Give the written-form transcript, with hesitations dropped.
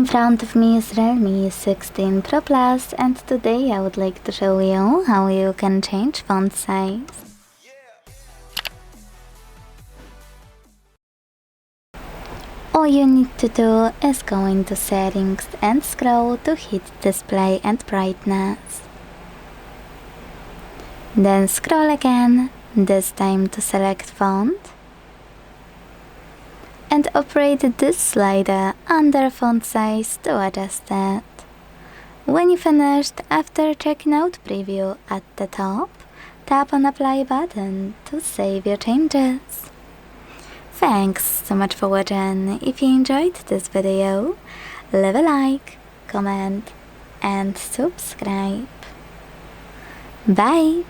In front of me is Realme 16 Pro Plus, and today I would like to show you how you can change font size. All you need to do is go into settings and scroll to hit display and brightness. Then scroll again, this time to select font. And operate this slider under font size to adjust it. When you finished, after checking out preview at the top, tap on apply button to save your changes. Thanks so much for watching. If you enjoyed this video, leave a like, comment and subscribe. Bye!